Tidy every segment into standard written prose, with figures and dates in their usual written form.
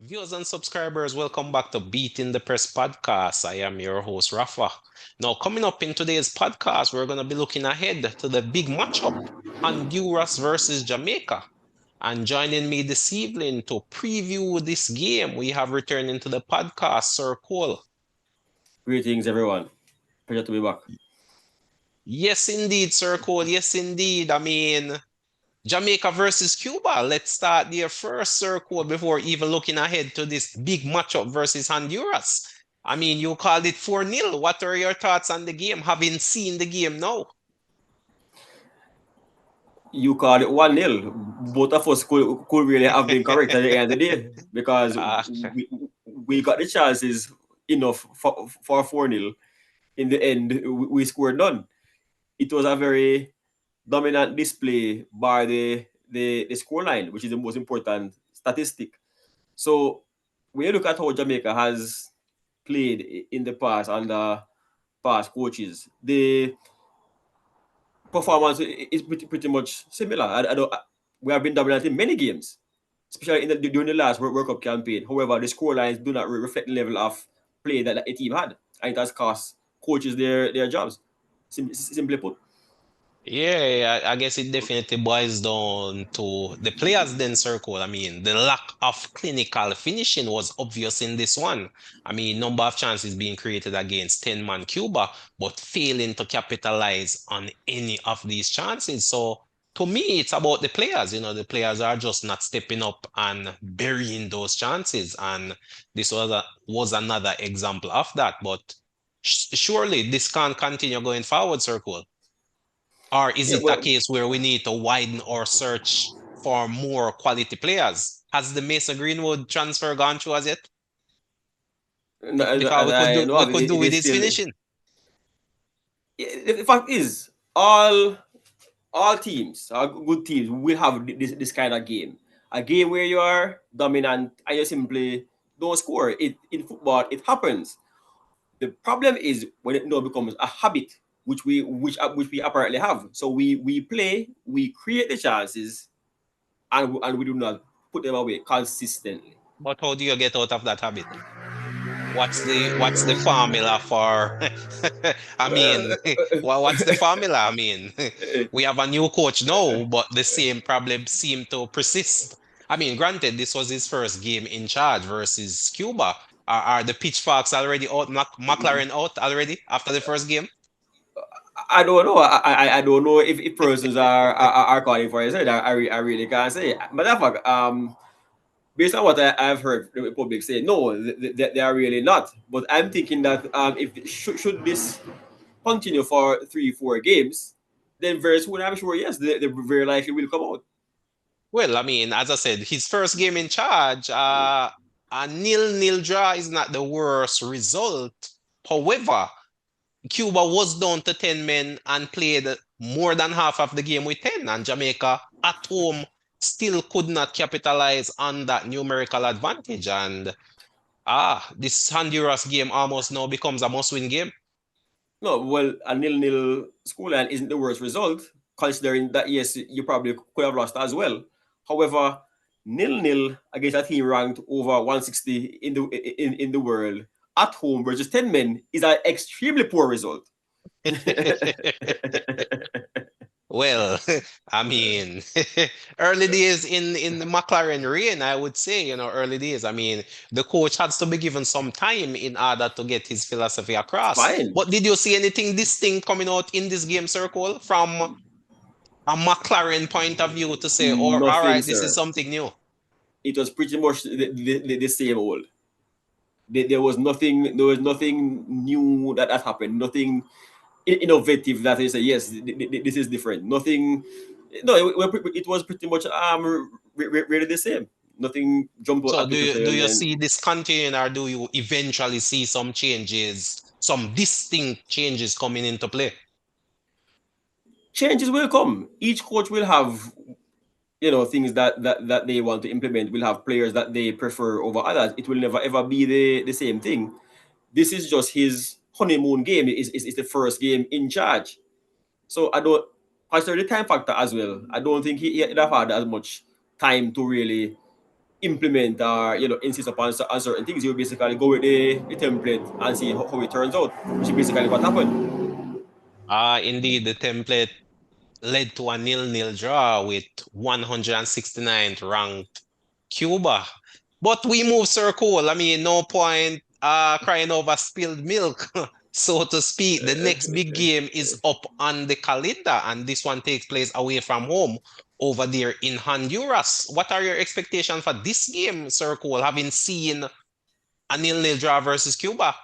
Viewers and subscribers, welcome back to Beating the Press podcast. I am your host, Rafa. Now, coming up in today's podcast, we're going to be looking ahead to the big matchup, Honduras versus Jamaica. And joining me this evening to preview this game, we have returning to the podcast, Sir Cole. Greetings, everyone. Pleasure to be back. Yes, indeed, Sir Cole. Yes, indeed. Jamaica versus Cuba. Let's start there first, Sir Cole, before even looking ahead to this big matchup versus Honduras. You called it 4-0. What are your thoughts on the game, having seen the game now? You called it 1-0. Both of us could really have been correct at the end of the day because Uh, we got the chances enough for 4-0. In the end, we scored none. It was a very dominant display by the scoreline, which is the most important statistic. So when you look at how Jamaica has played in the past under past coaches, the performance is pretty much similar. We have been dominant in many games, especially during the last World Cup campaign. However, the scorelines do not reflect the level of play that a team had, and it has cost coaches their jobs. Simply put. yeah, I guess it definitely boils down to the players then, Sir Cole. The lack of clinical finishing was obvious in this one. Number of chances being created against 10-man Cuba, but failing to capitalize on any of these chances. So to me, it's about the players. The players are just not stepping up and burying those chances. And this was another example of that. But surely this can't continue going forward, Sir Cole. Or is Yeah, it a well, case where we need to widen our search for more quality players? Has the Mason Greenwood transfer gone through as yet? Because as I know we of, could do it with is his still. finishing. The fact is, all teams, all good teams, will have this kind of game. A game where you are dominant and you simply don't score. It in football it happens. The problem is when it now becomes a habit, which we apparently have. So we play, we create the chances, and we do not put them away consistently. But how do you get out of that habit? What's the formula for what's the formula? We have a new coach now, but the same problem seem to persist. Granted, this was his first game in charge versus Cuba. Are the pitchforks already out? McClaren out already after the first game? I don't know. I don't know if persons are calling for it. I really can't say. Matter of fact, based on what I've heard the public say, no, they are really not. But I'm thinking that if should this continue for 3-4 games, then very soon I'm sure yes, they very likely will come out. Well, as I said, his first game in charge, a nil-nil draw is not the worst result. However, Cuba was down to 10 men and played more than half of the game with 10, and Jamaica at home still could not capitalize on that numerical advantage. And this Honduras game almost now becomes a must-win game. No, well, a nil-nil scoreline isn't the worst result, considering that yes, you probably could have lost as well. However, nil-nil against a team ranked over 160 in the world at home versus 10 men is an extremely poor result. Well, I mean, early days in the McLaren reign, I would say, early days. The coach has to be given some time in order to get his philosophy across. Fine. But did you see anything distinct coming out in this game, Circle, from a McLaren point of view to say, or all Nothing, right, this is sir. something new? It was pretty much the same old. There was nothing. There was nothing new that happened. Nothing innovative that they say yes, this is different. Nothing. No, it was pretty much really the same. Nothing jumped So out do to you say. do And you then see this continuing, or do you eventually see some changes, some distinct changes coming into play? changes will come. Each coach will have things that they want to implement. Will have players that they prefer over others. It will never ever be the same thing. This is just his honeymoon game. Is the first game in charge. So I don't consider the time factor as well. I don't think he'd have had as much time to really implement or insist upon certain things. You basically go with the template and see how it turns out, which is basically what happened. Indeed, the template led to a nil-nil draw with 169th ranked Cuba. But we move Sir Cole. I mean, no point crying over spilled milk, so to speak. The next big game is up on the calendar, and this one takes place away from home over there in Honduras. What are your expectations for this game, Sir Cole, having seen a nil-nil draw versus Cuba?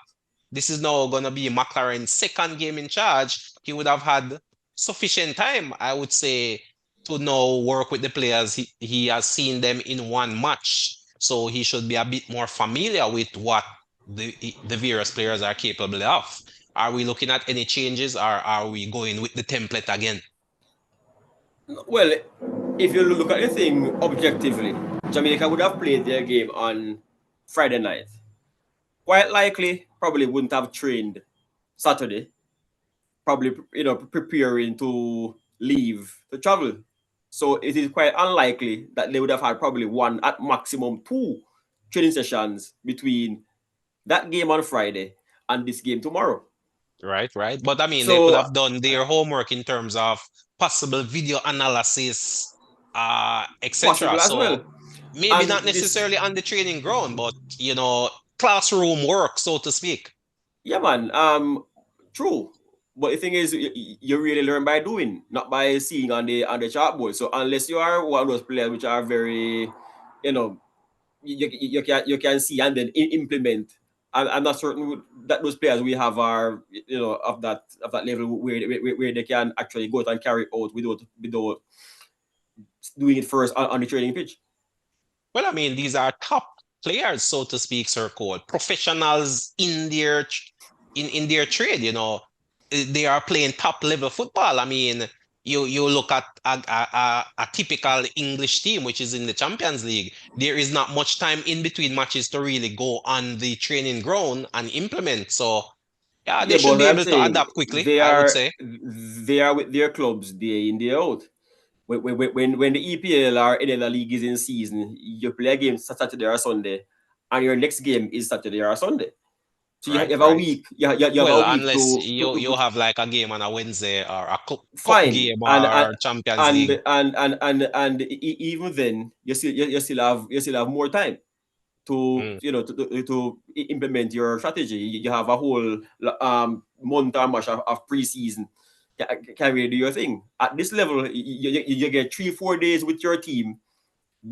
This is now going to be McClaren's second game in charge. He would have had sufficient time, I would say, to now work with the players. He has seen them in one match, so he should be a bit more familiar with what the various players are capable of. Are we looking at any changes, or are we going with the template again? Well, if you look at the thing objectively, Jamaica would have played their game on Friday night. Quite likely, probably wouldn't have trained Saturday. Probably, preparing to leave to travel. So it is quite unlikely that they would have had probably one, at maximum two, training sessions between that game on Friday and this game tomorrow. Right, right. But I mean, they could So have done their homework in terms of possible video analysis, etc. possible as well. So maybe not And this, necessarily on the training ground, but classroom work, so to speak. yeah, man, true. But the thing is, you really learn by doing, not by seeing on the chalkboard. So unless you are one of those players which are very, you know, you can see and then implement. I'm not certain that those players we have are of that level where they can actually go out and carry out without doing it first on the training pitch. Well, I mean, these are top players, so to speak, Sir Cole, professionals in their trade. They are playing top level football. I mean, you look at a typical English team, which is in the Champions League. There is not much time in between matches to really go on the training ground and implement. So, yeah, they Yeah, should but be what I'm able to saying, adapt quickly, they I would are say. they are with their clubs day in day out. When the EPL or any other league is in season, you play a game Saturday or Sunday, and your next game is Saturday or Sunday. So you Right, have a right. week. You have Well, a week unless you to have like a game on a Wednesday or a cup fine, game and and or Champions and League. even then, you still have more time to Mm. implement your strategy. You have a whole month or much of preseason. Can really do your thing at this level. You get 3-4 days with your team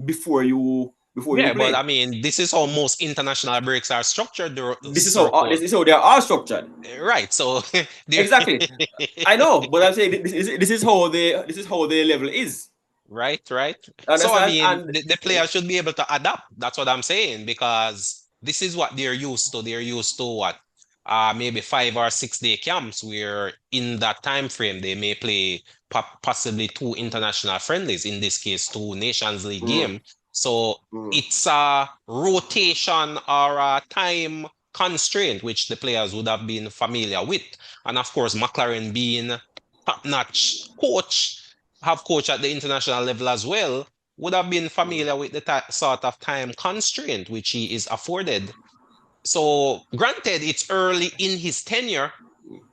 before you Yeah, but I play. mean, this is how most international breaks are structured, the This is how circle. they are structured. Right. So there Exactly. I know, but I'm saying this is how the level is. right, right. So I Understand? mean, And the players should be able to adapt. That's what I'm saying, because this is what they're used to. They're used to what? Maybe 5 or 6 day camps where in that time frame they may play possibly two international friendlies, in this case, two Nations League mm, game. So mm, it's a rotation or a time constraint which the players would have been familiar with. And of course, McClaren being top-notch coach, have coached at the international level as well, would have been mm. familiar with the sort of time constraint which he is afforded. So, granted, it's early in his tenure,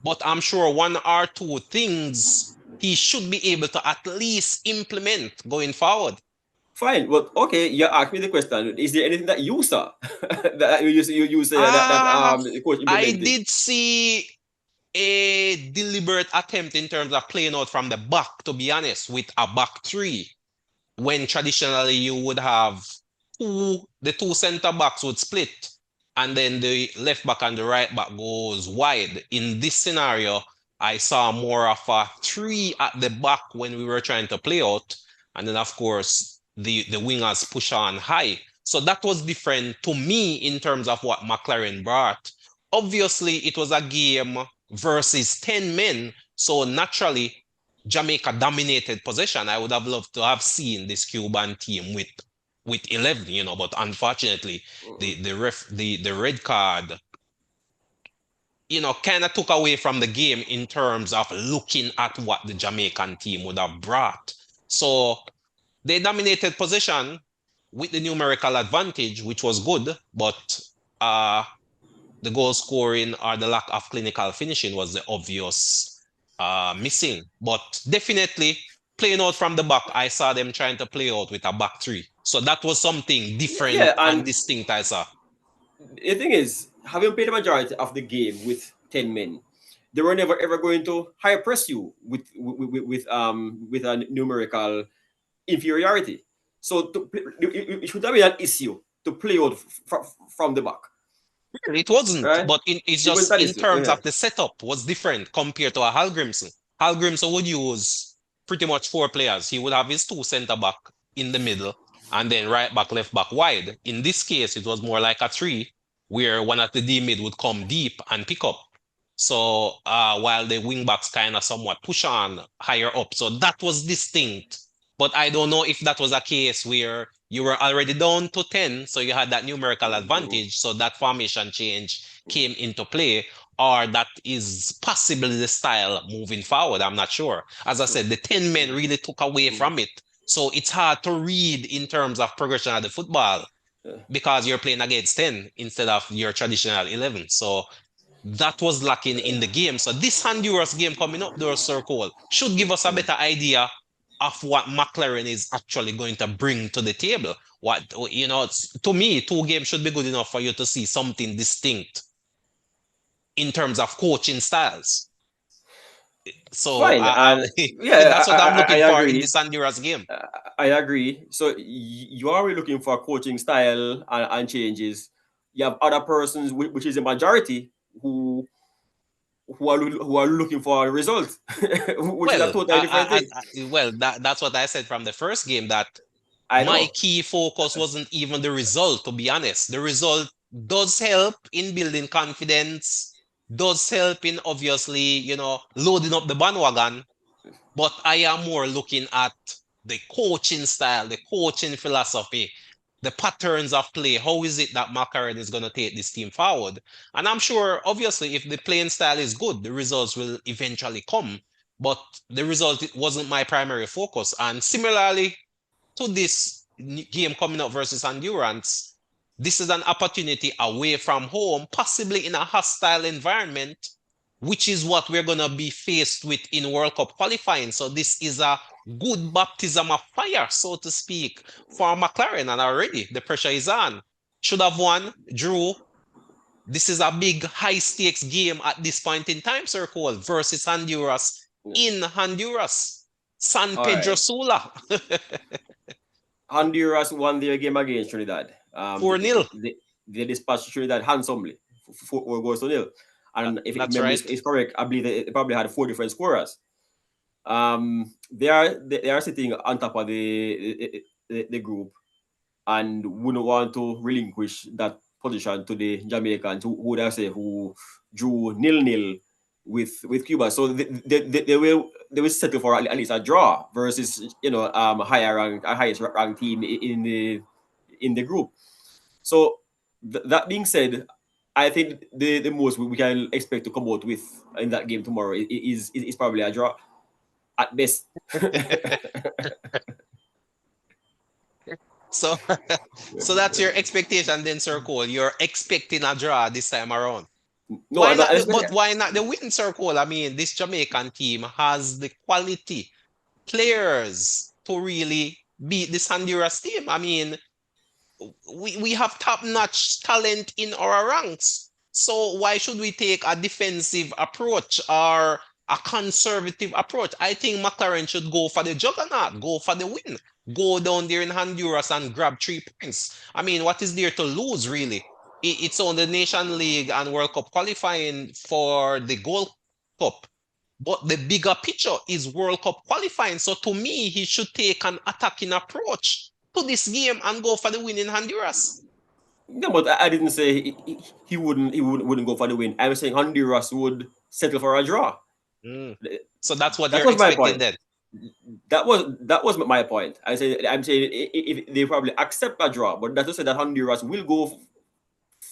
but I'm sure one or two things he should be able to at least implement going forward. Fine. Well, okay. You asked me the question. Is there anything that you saw that you say that Ah, the coach I implemented? did see a deliberate attempt in terms of playing out from the back, to be honest, with a back three, when traditionally you would have the two center backs would split, and then the left back and the right back goes wide. In this scenario, I saw more of a three at the back when we were trying to play out, and then of course the wingers push on high. So that was different to me in terms of what McClaren brought. Obviously, it was a game versus 10 men, so naturally Jamaica dominated possession. I would have loved to have seen this Cuban team with 11, but unfortunately, the red card, kind of took away from the game in terms of looking at what the Jamaican team would have brought. So they dominated possession. with the numerical advantage, which was good, but the goal scoring or the lack of clinical finishing was the obvious missing. But definitely playing out from the back, I saw them trying to play out with a back three. So that was something different Yeah, and and distinct I saw. the thing is, having played the majority of the game with 10 men, they were never ever going to high press you with a numerical inferiority. So it should have been an issue to play out from the back, It wasn't, right? but it's It was just an in issue. terms Yeah. of the setup was different compared to a Hal Grimson. Hal Grimson would use pretty much four players. He would have his two centre back in the middle and then right back, left back wide. In this case, it was more like a three where one of the D mid would come deep and pick up. So while the wing backs kind of somewhat push on higher up. So that was distinct. But I don't know if that was a case where you were already down to 10, so you had that numerical Mhm. advantage. So that formation change came into play, or that is possibly the style moving forward. I'm not sure. As I said, the 10 men really took away Mhm. from it. So it's hard to read in terms of progression of the football Yeah. because you're playing against 10 instead of your traditional 11. So that was lacking in the game. So this Honduras game coming up, the circle, should give us a better idea of what McClaren is actually going to bring to the table. What to me, two games should be good enough for you to see something distinct in terms of coaching styles. So Fine, and yeah, that's what I'm looking I for in agree. this Honduras game. I agree. So you are really looking for coaching style and changes. You have other persons, which is a majority, who who are looking for a result, which is a Well, totally different thing. that's what I said from the first game that I my know. key focus wasn't even the result, to be honest. The result does help in building confidence, does help in obviously, loading up the bandwagon, but I am more looking at the coaching style, the coaching philosophy, the patterns of play. How is it that McCarran is going to take this team forward? And I'm sure, obviously, if the playing style is good, the results will eventually come. But the result wasn't my primary focus. And similarly, to this game coming up versus Honduras, this is an opportunity away from home, possibly in a hostile environment, which is what we're going to be faced with in World Cup qualifying. So this is a good baptism of fire, so to speak, for McClaren. And already the pressure is on. Should have won, drew. This is a big high stakes game at this point in time, Sir Cole, versus Honduras in Honduras. San All Pedro right. Sula. Honduras won their game against Trinidad. 4-0. They dispatched Trinidad handsomely, 4 goals to 0. And if That's memory right. is correct, I believe they probably had four different scorers. They are sitting on top of the group and wouldn't want to relinquish that position to the Jamaicans who would I say who drew 0-0 with Cuba. So they will settle for at least a draw versus a highest ranked team in the group. So that being said, I think the most we can expect to come out with in that game tomorrow is probably a draw at best. So, so that's your expectation then, Sir Cole. You're expecting a draw this time around. No, Why I'm not. not? But why not the win, Sir Cole? I mean, this Jamaican team has the quality players to really beat this Honduras team. I mean, we have top-notch talent in our ranks. So why should we take a defensive approach or a conservative approach? I think McLaren should go for the juggernaut, go for the win, go down there in Honduras and grab 3 points. I mean, what is there to lose, really? It's on the Nation League and World Cup qualifying for the Gold Cup. But the bigger picture is World Cup qualifying. So to me, he should take an attacking approach to this game and go for the win in Honduras. No, but I didn't say he wouldn't go for the win. I was saying Honduras would settle for a draw. Mm. So that's what That you're was my expecting point. then. That was my point. I'm saying if they probably accept a draw, but that to say that Honduras will go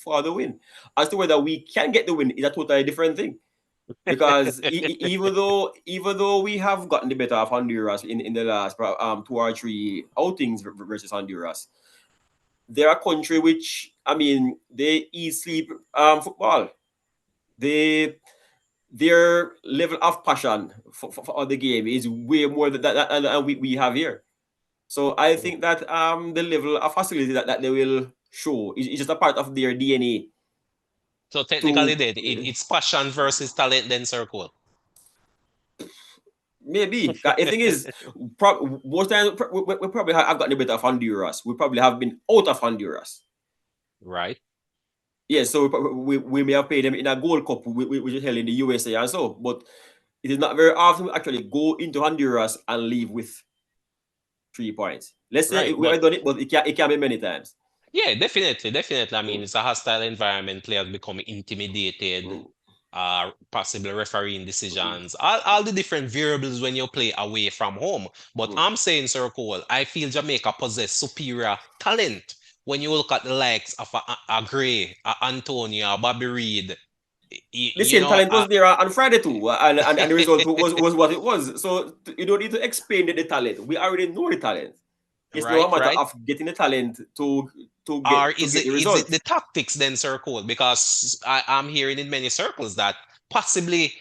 for the win. As to whether we can get the win is a totally different thing. Because even though we have gotten the better of Honduras in the last 2 or 3 outings versus Honduras, they're a country which, I mean, they eat, sleep football. They their level of passion for the game is way more than that, we have here. So I think that the level of facility that they will show is just a part of their DNA. So technically, To then it's passion versus talent, then circle, maybe the thing is, most times we probably have gotten a bit of Honduras. We probably have been out of Honduras. right? Yeah, so we may have played them in a Gold Cup, which is held in the USA and so, but it is not very often we actually go into Honduras and leave with 3 points. Let's say Right. we But have done it, but it can be many times. yeah, definitely, definitely. I mean, Mm, it's a hostile environment. Players become intimidated, mm, possibly refereeing mm. decisions, all the different variables when you play away from home. But Mm. I'm saying, Sir Cole, I feel Jamaica possess superior talent when you look at the likes of a Gray, a Antonio, a Bobby Reed. The You same know, talent was there on Friday too, and the result was what it was. So you don't need to explain the talent. We already know the talent. It's now a right, matter right. of getting the talent Or to is get it the is it result. the tactics then, Sir Cole? Because I'm hearing in many circles that possibly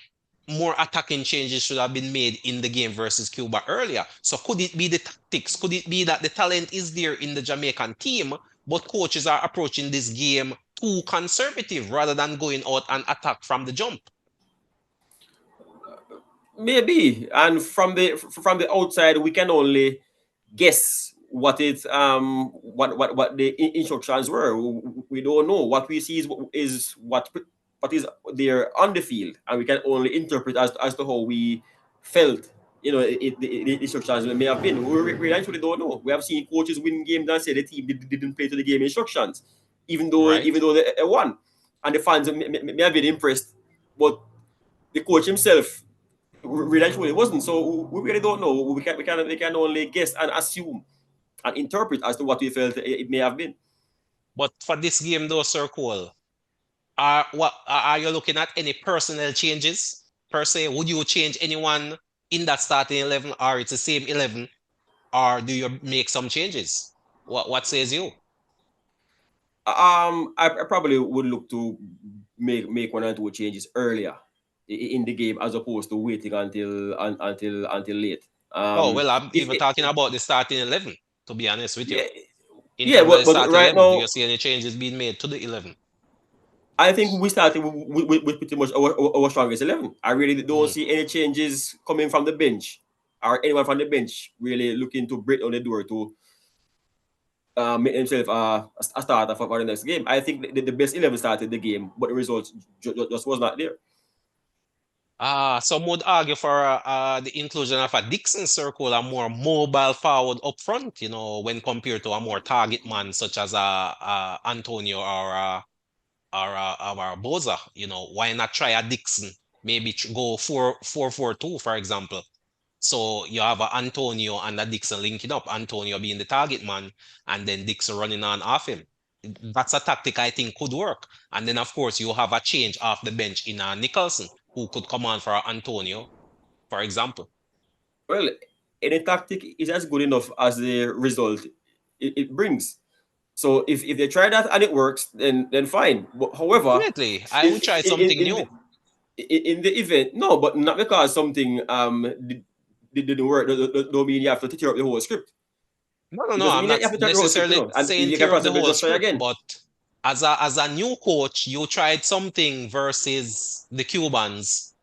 more attacking changes should have been made in the game versus Cuba earlier. So could it be the tactics? Could it be that the talent is there in the Jamaican team, but coaches are approaching this game too conservative rather than going out and attack from the jump? Maybe, and from the outside, we can only guess what the instructions were. We don't know. What we see is what is there on the field, and we can only interpret as to how we felt. The instructions may have been. We actually don't know. We have seen coaches win games and say the team didn't play to the game instructions, even though Right? even though they won, and the fans may have been impressed, but the coach himself really actually wasn't. So we really don't know. We can only guess and assume and interpret as to what we felt it may have been. But for this game though, Sir Cole, are you looking at any personnel changes per se? Would you change anyone in that starting 11, or it's the same 11, or do you make some changes? What says you? I probably would look to make one or two changes earlier in the game as opposed to waiting until late. Oh, well, I'm If even talking it, about the starting 11, to be honest with you. yeah, In yeah, terms of the but starting right 11, do you now see any changes being made to the 11? I think we started with pretty much our strongest 11. I really don't Mm. see any changes coming from the bench or anyone from the bench really looking to break down the door to make himself a starter for the next game. I think the best 11 started the game, but the results just was not there. Some would argue for the inclusion of a Dixon circle, a more mobile forward up front, when compared to a more target man such as Antonio or Boza. Why not try a Dixon? Maybe go 4-4-2, for example. So you have a Antonio and a Dixon linking up, Antonio being the target man, and then Dixon running on off him. That's a tactic I think could work. And then, of course, you have a change off the bench in Nicholson, who could come on for Antonio, for example. Well, any tactic is as good enough as the result it brings. So if they try that and it works, then fine. But however, Definitely, I in would try in, something in new. the in the event, no, but not because something didn't work. Don't mean you have to tear up the whole script. No, no, It no. doesn't I'm mean that not you have to tear up the whole script, necessarily and saying you can tear up the possibly whole just try script, again. but as a new coach, you tried something versus the Cubans.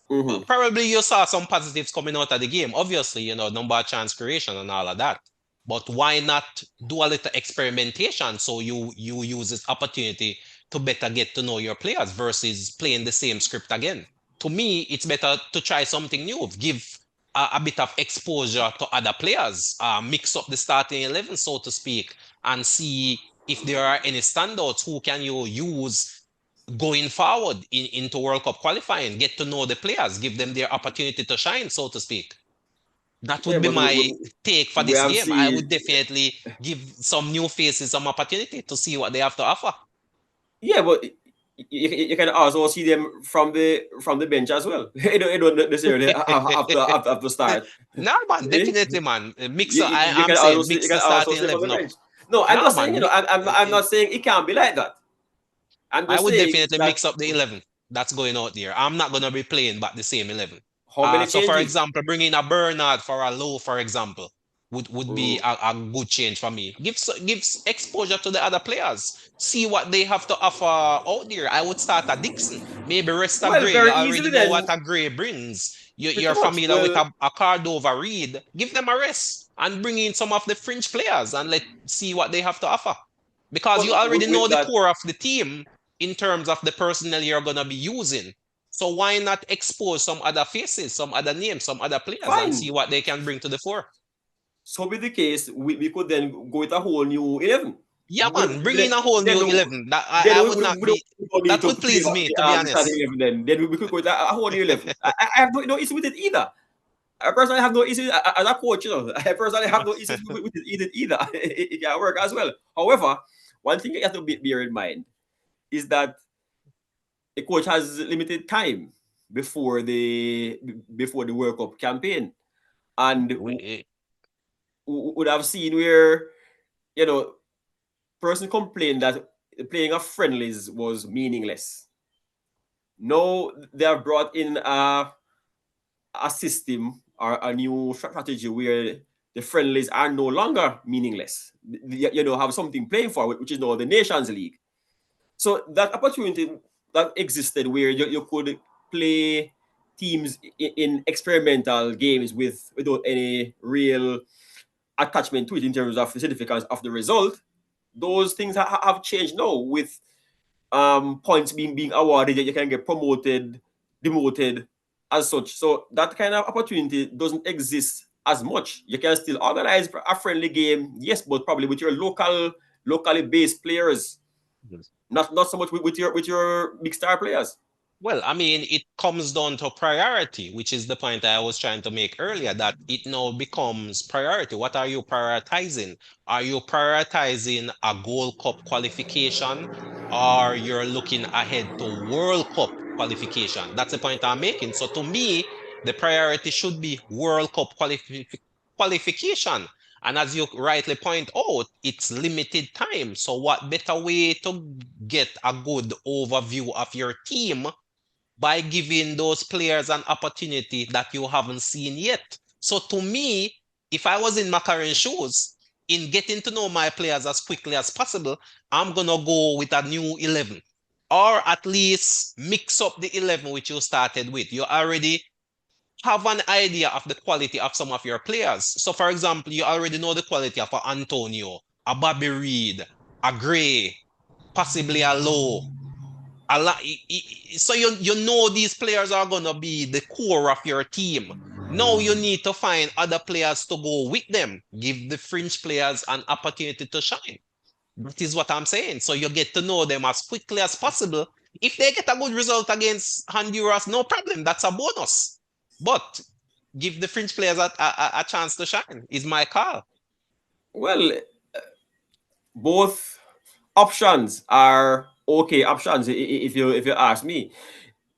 Mm-hmm. Probably you saw some positives coming out of the game. Obviously, number of chance creation and all of that. But why not do a little experimentation so you use this opportunity to better get to know your players versus playing the same script again? To me, it's better to try something new, give a bit of exposure to other players, mix up the starting 11, so to speak, and see if there are any standouts who can you use going forward into World Cup qualifying, get to know the players, give them their opportunity to shine, so to speak. That Yeah, would be but my take for we this have game. I would seen. definitely give some new faces some opportunity to see what they have to offer. Yeah, but you can also see them from the bench as well. You don't necessarily have to start. No, man, definitely, man. You, Mixer, you, you I'm can saying also you mix can the also starting see from the 11 up. bench. No, I'm Nah, not saying, man. I'm not saying it can't be like that. I'm I just would saying definitely that mix up the 11 that's going out there. I'm not going to be playing back the same 11. how many So, for changes? example, bringing a Bernard for a low, for example, would be Mm. a good change for me. Gives exposure to the other players. See what they have to offer out there. I would start a Dixon. Maybe rest a Well, Gray. You very easily already know what then, a Gray brings. pretty You're much. familiar with Well, a Cardova Reed. Give them a rest and bring in some of the fringe players and let see what they have to offer. Because you already know with the that, core of the team in terms of the personnel you're going to be using. So why not expose some other faces, some other names, some other players and see fine. what they can bring to the fore? So be the case, we could then go with a whole new 11. Yeah, man, bring in a whole Then, new 11. That then I would not we be. don't need That to would play please me, to be the starting honest. 11 then we could go with a whole new 11. I have no issue with it either. I personally have no issue as a coach, I personally have no issues with it either. It can work as well. However, one thing you have to bear in mind is that a coach has limited time before the World Cup campaign, and would have seen where you know person complained that playing of friendlies was meaningless. Now they have brought in a system or a new strategy where the friendlies are no longer meaningless. Have something playing for, which is now the Nations League. So that opportunity that existed where you could play teams in experimental games without any real attachment to it in terms of the significance of the result, those things have changed now with points being awarded. You can get promoted, demoted, as such. So that kind of opportunity doesn't exist as much. You can still organize a friendly game, yes, but probably with your locally based players, not so much with your big star players. Well, I mean, it comes down to priority, which is the point I was trying to make earlier, that it now becomes priority. What are you prioritizing? Are you prioritizing a Gold Cup qualification or you're looking ahead to World Cup qualification? That's the point I'm making. So to me, the priority should be World Cup qualification. And as you rightly point out, it's limited time. So what better way to get a good overview of your team by giving those players an opportunity that you haven't seen yet. So to me, if I was in McClaren's shoes, in getting to know my players as quickly as possible, I'm gonna go with a new 11. Or at least mix up the 11 which you started with. You already have an idea of the quality of some of your players. So for example, you already know the quality of a Antonio, a Bobby Reed, a Gray, possibly a Low, a lot. So you know these players are gonna be the core of your team. Now you need to find other players to go with them. Give the fringe players an opportunity to shine. That is what I'm saying. So you get to know them as quickly as possible. If they get a good result against Honduras, no problem. That's a bonus. But give the fringe players a chance to shine. Is my call. Well, both options are okay options if you ask me.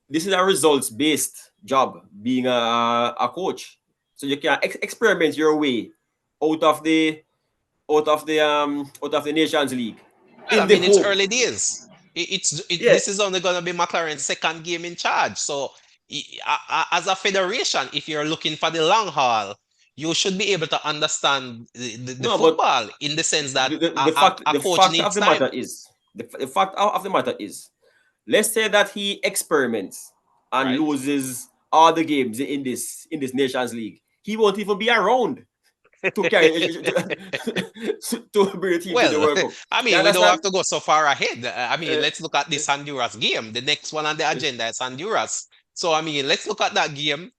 This is a results based job being a coach, so you can experiment your way out of the out of the Nations League Well, I in the mean, it's hope. early days. Yeah, This is only going to be McLaren's second game in charge. So, as a federation, if you're looking for the long haul, you should be able to understand the no, but football in the sense that the fact a coach of needs the matter time. is the fact of the matter is, let's say that he experiments and Right? loses all the games in this Nations League. He won't even be around to carry to bring the team to the Well, World Cup. I You mean, we don't understand? have to go so far ahead. I mean, Uh, let's look at this Honduras game. The next one on the agenda is Honduras. So, I mean, let's look at that game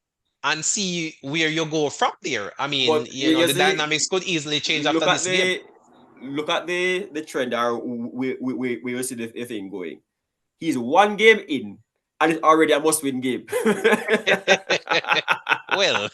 and see where you go from there. I mean, but you the see, dynamics could easily change look after at this game. the trend or we will see the thing going. He's one game in and it's already a must-win game. Well,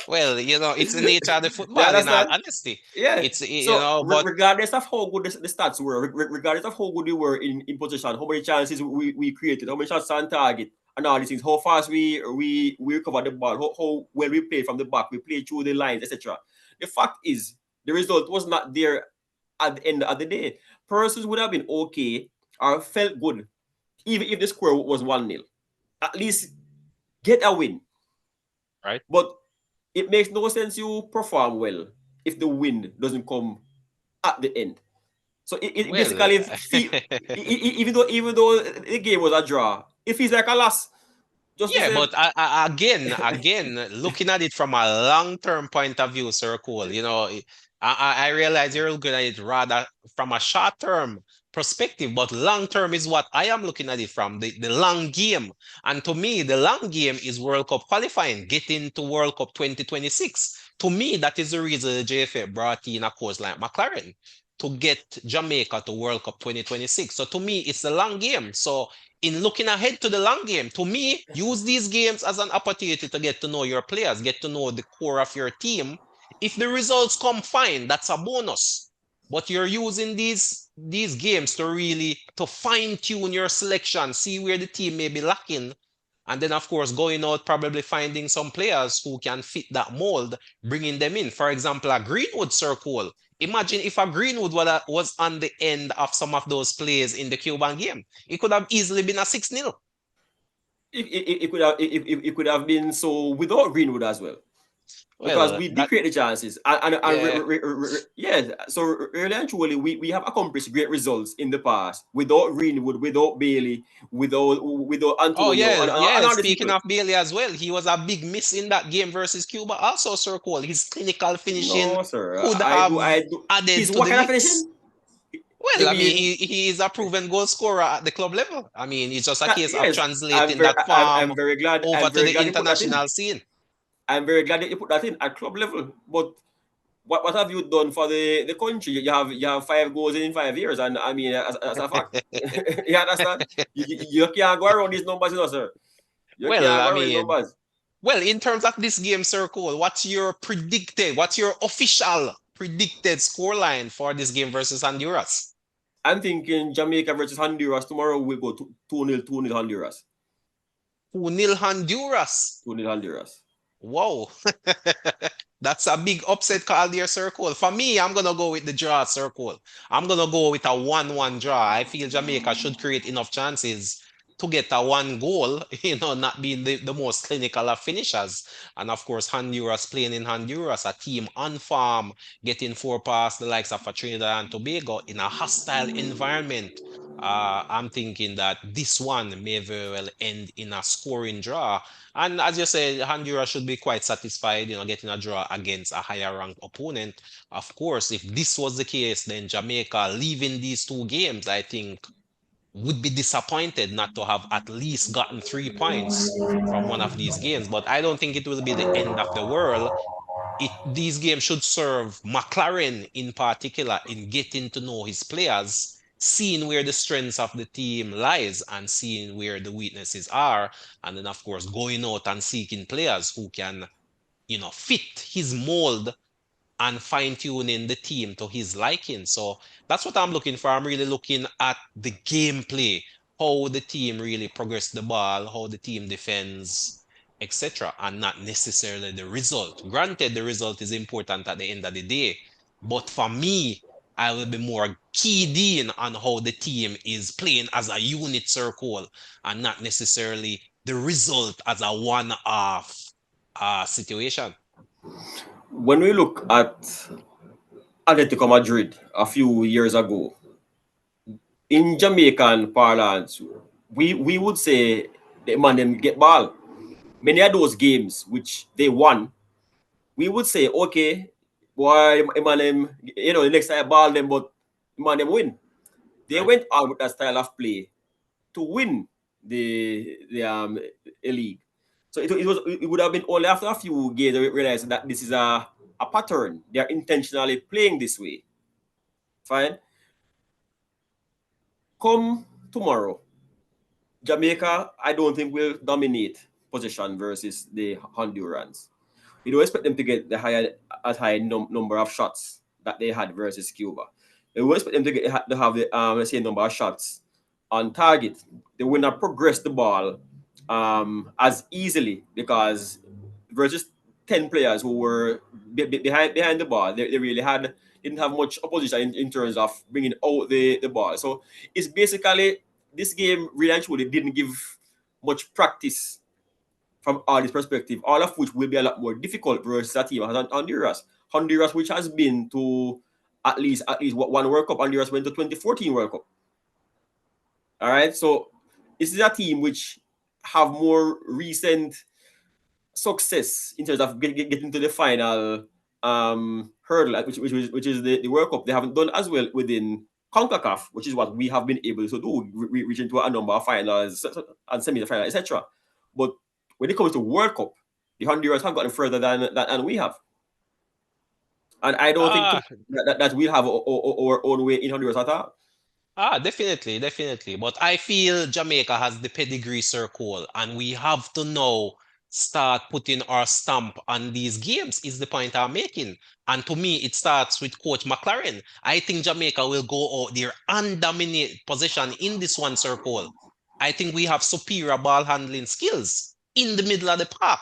well, it's the nature of the You football, in all understand? honesty. Yeah. It's, So but regardless of how good the stats were, regardless of how good we were in position, how many chances we created, how many shots on target, and all these things, how fast we recover the ball, how well we play from the back, we play through the lines, etc. The fact is, The result was not there at the end of the day. Persons would have been okay or felt good, even if the score was 1-0. At least get a win. right? But it makes no sense you perform well if the win doesn't come at the end. So it Well, basically even though the game was a draw, it feels like a loss. Just to yeah, say, but again, looking at it from a long-term point of view, Sir Cole, I realize you're looking at it rather from a short-term perspective, but long-term is what I am looking at it from, the long game. And to me, the long game is World Cup qualifying, getting to World Cup 2026. To me, that is the reason the JFF brought in a course like McClaren to get Jamaica to World Cup 2026. So to me, it's the long game. So in looking ahead to the long game, to me, use these games as an opportunity to get to know your players, get to know the core of your team. If the results come fine, that's a bonus. But you're using these games to really to fine tune your selection, see where the team may be lacking, and then of course going out probably finding some players who can fit that mold, bringing them in. For example, a Greenwood circle. Imagine if a Greenwood was on the end of some of those plays in the Cuban game. It could have easily been a 6-0. it could have been so without Greenwood as well. Because Well, we that create the chances. yeah. Yeah, so really and truly, we have accomplished great results in the past without Greenwood, without Bailey, without Oh Antonio, yeah, and yeah. all these Speaking people. of Bailey as well, he was a big miss in that game versus Cuba. Also, Circle, his clinical finishing No, sir. could I have do. added He's to what the kind of mix. finishing? You Well, I mean, mean he is a proven goal scorer at the club level. I mean, it's just a case of yes? translating that I'm form very glad. over I'm to very the glad you put that in. international scene. I'm very glad that you put that in at club level. But what have you done for the country? You have 5 goals in 5 years, and I mean, as a fact, you understand? You can't go around these numbers, sir. You Well, can't I go around these mean, numbers. well, in terms of this game, Circle, what's your official predicted scoreline for this game versus Honduras? I'm thinking Jamaica versus Honduras tomorrow. We'll go 2-0, 2-0 Honduras. 2-0 Honduras. 2-0 Honduras. Wow. That's a big upset call there, Circle. For me, I'm going to go with the draw, Circle. I'm going to go with a 1-1 draw. I feel Jamaica should create enough chances to get a one goal, not being the most clinical of finishers. And of course, Honduras playing in Honduras, a team on farm, getting four past the likes of a Trinidad and Tobago in a hostile environment. I'm thinking that this one may very well end in a scoring draw. And as you said, Honduras should be quite satisfied, getting a draw against a higher ranked opponent. Of course, if this was the case, then Jamaica leaving these two games, I think, would be disappointed not to have at least gotten 3 points from one of these games. But I don't think it will be the end of the world. These games should serve McClaren in particular in getting to know his players, seeing where the strengths of the team lies and seeing where the weaknesses are, and then of course going out and seeking players who can, fit his mold and fine tuning the team to his liking. So that's what I'm looking for. I'm really looking at the gameplay, how the team really progress the ball, how the team defends, etc., and not necessarily the result. Granted, the result is important at the end of the day, but for me, I will be more keyed in on how the team is playing as a unit circle and not necessarily the result as a one-off situation. When we look at Atletico Madrid a few years ago, in Jamaican parlance, we would say the man them get ball. Many of those games which they won, we would say, okay, boy, man them, the next time ball them, but man them win. They Right? went out with that style of play to win the league. So it would have been only after a few games that we realized that this is a pattern. They are intentionally playing this way. Fine. Come tomorrow, Jamaica, I don't think will dominate possession versus the Hondurans. We don't expect them to get the high number of shots that they had versus Cuba. We don't expect them to have the same number of shots on target. They will not progress the ball as easily because versus 10 players who were behind the ball. They really didn't have much opposition in terms of bringing out the ball. So it's basically this game really actually didn't give much practice from all this perspective, all of which will be a lot more difficult versus a team as Honduras. Honduras, which has been to at least one World Cup. Honduras went to 2014 World Cup. All right, so this is a team which have more recent success in terms of getting to the final hurdle, which is the World Cup. They haven't done as well within CONCACAF, which is what we have been able to do, reaching to a number of finals and semi-finals, etc. But when it comes to World Cup, the Honduras have gotten further than we have. And I don't think Ah, that we'll have our own way in Honduras at all. Definitely, definitely. But I feel Jamaica has the pedigree circle, and we have to now start putting our stamp on these games, is the point I'm making. And to me, it starts with Coach McClaren. I think Jamaica will go out there and dominate possession in this one circle. I think we have superior ball handling skills in the middle of the park.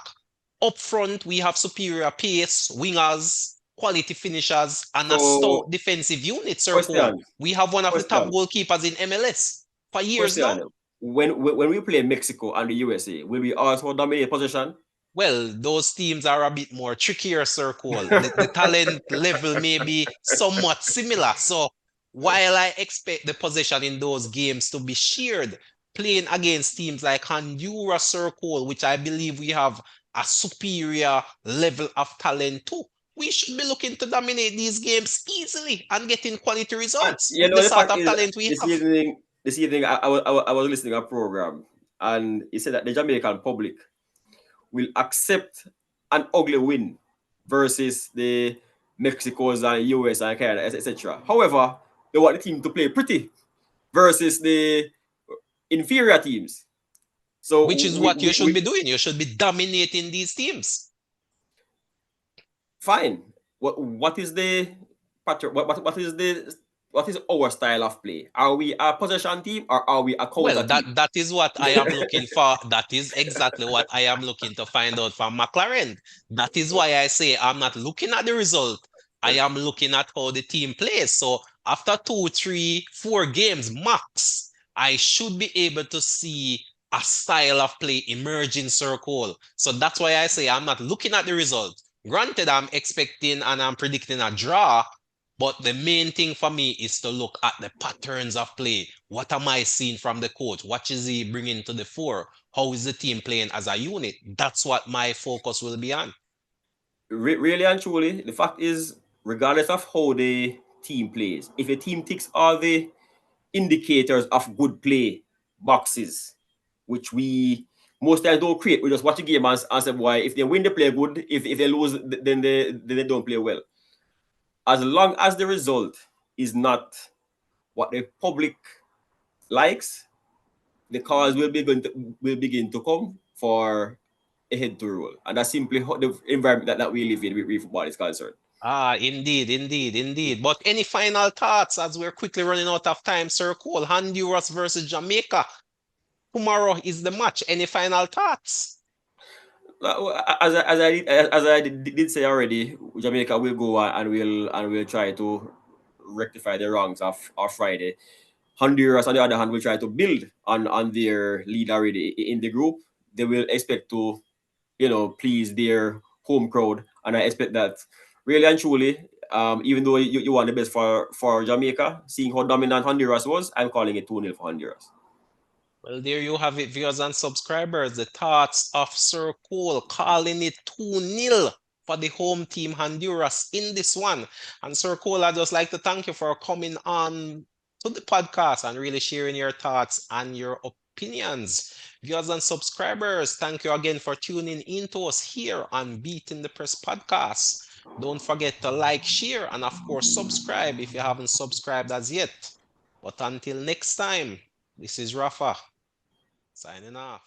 Up front, we have superior pace, wingers, quality finishers, and a stout So, defensive unit circle. question, We have one of the top question, goalkeepers in MLS for years now. question. When we play Mexico and the USA, will we also dominate possession? Well, those teams are a bit more trickier circle. The talent level may be somewhat similar. So while I expect the possession in those games to be shared, playing against teams like Honduras circle, which I believe we have a superior level of talent too, we should be looking to dominate these games easily and getting quality And results with the the sort fact of is, talent we this have. evening, I was listening to a program, and he said that the Jamaican public will accept an ugly win versus the Mexicos and US and Canada, etc. However, they want the team to play pretty versus the inferior teams. So Which is what you should be doing. You should be dominating these teams. fine. What is the pattern? What is our style of play? Are we a possession team or are we a counter Well, that team? that is what I am looking for. That is exactly what I am looking to find out from McClaren. That is why I say I'm not looking at the result. I am looking at how the team plays. So after 2, 3, 4 games max, I should be able to see a style of play emerging circle. So that's why I say I'm not looking at the result. Granted, I'm expecting and I'm predicting a draw, but the main thing for me is to look at the patterns of play. What am I seeing from the coach? What is he bringing to the fore? How is the team playing as a unit? That's what my focus will be on. Really and truly, the fact is, regardless of how the team plays, if a team ticks all the indicators of good play boxes, which we most times don't create, we just watch the game and say, why, if they win, they play good. If they lose, then they don't play well. As long as the result is not what the public likes, the cars will begin to come for a head to roll, and that's simply how the environment that we live in with football is concerned. Indeed, indeed, indeed. But any final thoughts as we're quickly running out of time, Sir Cole? Honduras versus Jamaica. Tomorrow is the match. Any final thoughts? As I did say already, Jamaica will go and will try to rectify the wrongs of Friday. Honduras, on the other hand, will try to build on their lead already in the group. They will expect to, please their home crowd, and I expect that really and truly. Even though you want the best for Jamaica, seeing how dominant Honduras was, I'm calling it 2-0 for Honduras. Well, there you have it, viewers and subscribers. The thoughts of Sir Cole calling it 2-0 for the home team Honduras in this one. And Sir Cole, I'd just like to thank you for coming on to the podcast and really sharing your thoughts and your opinions. Viewers and subscribers, thank you again for tuning in to us here on Beating the Press podcast. Don't forget to like, share, and of course, subscribe if you haven't subscribed as yet. But until next time, this is Rafa signing off.